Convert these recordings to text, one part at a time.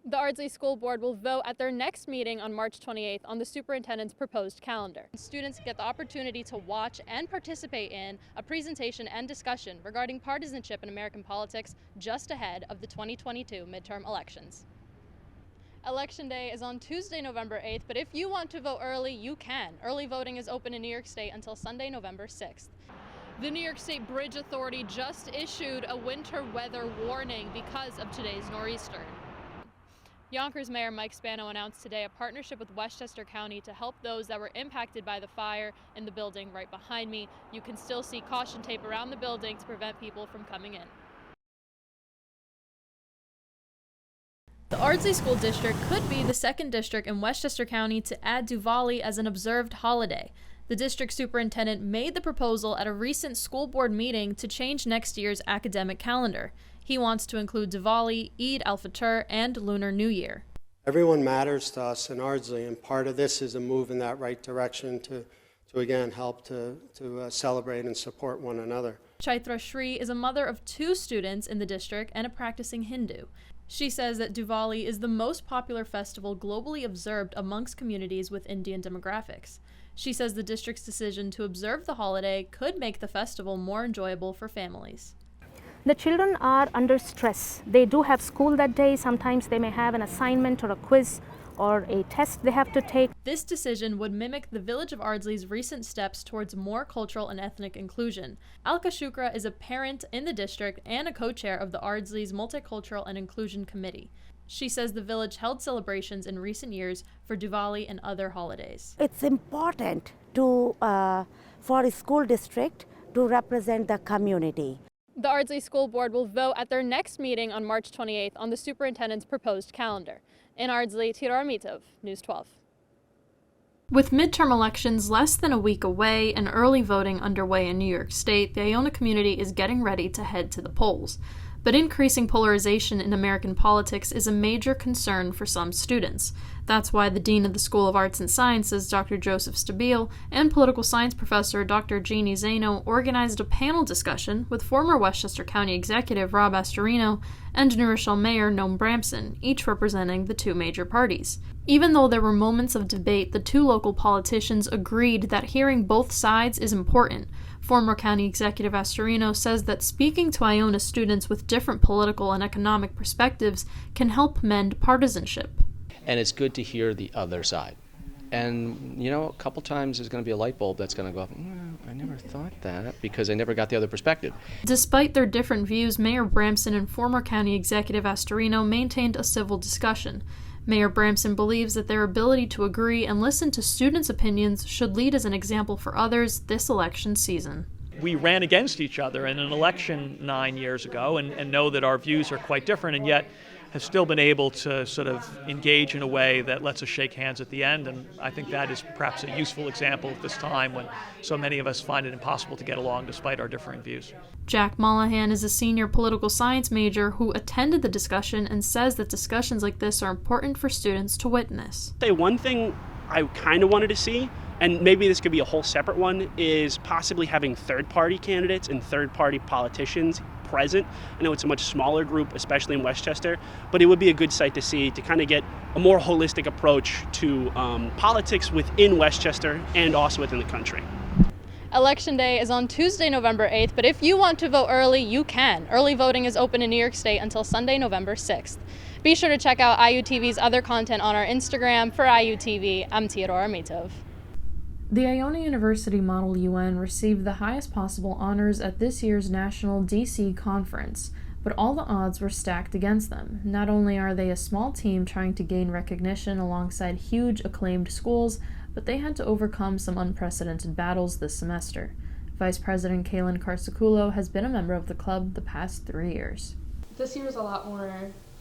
The Ardsley School Board will vote at their next meeting on March 28th on the superintendent's proposed calendar. Students get the opportunity to watch and participate in a presentation and discussion regarding partisanship in American politics just ahead of the 2022 midterm elections. Election Day is on Tuesday, November 8th, but if you want to vote early, you can. Early voting is open in New York State until Sunday, November 6th. The New York State Bridge Authority just issued a winter weather warning because of today's nor'easter. Yonkers Mayor Mike Spano announced today a partnership with Westchester County to help those that were impacted by the fire in the building right behind me. You can still see caution tape around the building to prevent people from coming in. The Ardsley School District could be the second district in Westchester County to add Diwali as an observed holiday. The district superintendent made the proposal at a recent school board meeting to change next year's academic calendar. He wants to include Diwali, Eid al-Fitr, and Lunar New Year. Everyone matters to us in Ardsley, and part of this is a move in that right direction to again, help to celebrate and support one another. Chaitra Shri is a mother of 2 students in the district and a practicing Hindu. She says that Diwali is the most popular festival globally observed amongst communities with Indian demographics. She says the district's decision to observe the holiday could make the festival more enjoyable for families. The children are under stress. They do have school that day. Sometimes they may have an assignment or a quiz or a test they have to take. This decision would mimic the Village of Ardsley's recent steps towards more cultural and ethnic inclusion. Alka Shukra is a parent in the district and a co-chair of the Ardsley's Multicultural and Inclusion Committee. She says the village held celebrations in recent years for Diwali and other holidays. It's important for a school district to represent the community. The Ardsley School Board will vote at their next meeting on March 28th on the superintendent's proposed calendar. In Ardsley, Teodora Mitov, News 12. With midterm elections less than a week away and early voting underway in New York State, the Iona community is getting ready to head to the polls. But increasing polarization in American politics is a major concern for some students. That's why the Dean of the School of Arts and Sciences, Dr. Joseph Stabile, and political science professor Dr. Jeannie Zaino organized a panel discussion with former Westchester County Executive Rob Astorino and New Rochelle Mayor Noam Bramson, each representing the 2 major parties. Even though there were moments of debate, the 2 local politicians agreed that hearing both sides is important. Former County Executive Astorino says that speaking to Iona students with different political and economic perspectives can help mend partisanship. And it's good to hear the other side. And, a couple times there's going to be a light bulb that's going to go off. I never thought that because I never got the other perspective. Despite their different views, Mayor Bramson and former County Executive Astorino maintained a civil discussion. Mayor Bramson believes that their ability to agree and listen to students' opinions should lead as an example for others this election season. We ran against each other in an election 9 years ago and know that our views are quite different, and yet have still been able to sort of engage in a way that lets us shake hands at the end. And I think that is perhaps a useful example at this time when so many of us find it impossible to get along despite our differing views. Jack Mollahan is a senior political science major who attended the discussion and says that discussions like this are important for students to witness. One thing I kind of wanted to see, and maybe this could be a whole separate one, is possibly having third-party candidates and third-party politicians present. I know it's a much smaller group, especially in Westchester, but it would be a good sight to see to kind of get a more holistic approach to politics within Westchester and also within the country. Election Day is on Tuesday, November 8th, but if you want to vote early, you can. Early voting is open in New York State until Sunday, November 6th. Be sure to check out IUTV's other content on our Instagram. For IUTV, I'm Teodora Mitov. The Iona University Model UN received the highest possible honors at this year's National DC Conference, but all the odds were stacked against them. Not only are they a small team trying to gain recognition alongside huge acclaimed schools, but they had to overcome some unprecedented battles this semester. Vice President Kaylin Karsakulo has been a member of the club the past 3 years. This year is a lot more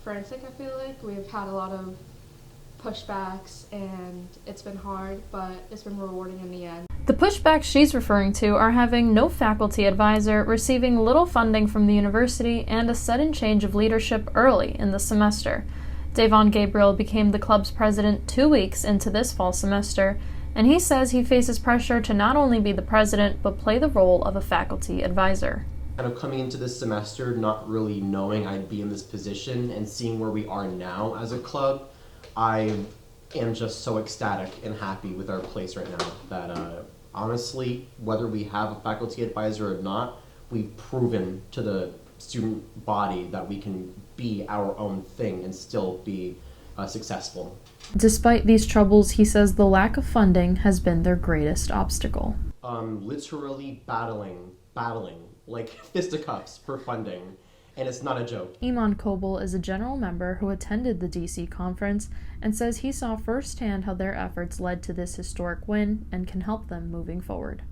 frantic, I feel like. We've had a lot of pushbacks and it's been hard, but it's been rewarding in the end. The pushbacks she's referring to are having no faculty advisor, receiving little funding from the university, and a sudden change of leadership early in the semester. Davon Gabriel became the club's president 2 weeks into this fall semester, and he says he faces pressure to not only be the president, but play the role of a faculty advisor. Kind of coming into this semester, not really knowing I'd be in this position and seeing where we are now as a club, I am just so ecstatic and happy with our place right now that honestly, whether we have a faculty advisor or not, we've proven to the student body that we can be our own thing and still be successful. Despite these troubles, he says the lack of funding has been their greatest obstacle. Literally battling like fisticuffs for funding, and it's not a joke. Iman Kobil is a general member who attended the DC conference and says he saw firsthand how their efforts led to this historic win and can help them moving forward.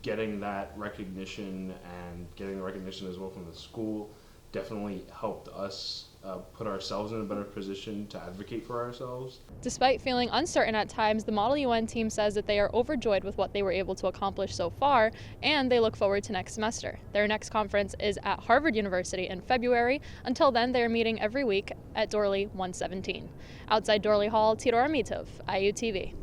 Getting that recognition and getting the recognition as well from the school definitely helped us put ourselves in a better position to advocate for ourselves. Despite feeling uncertain at times, the Model UN team says that they are overjoyed with what they were able to accomplish so far, and they look forward to next semester. Their next conference is at Harvard University in February. Until then, they are meeting every week at Dorley 117. Outside Dorley Hall, Teodora Mitov, IUTV.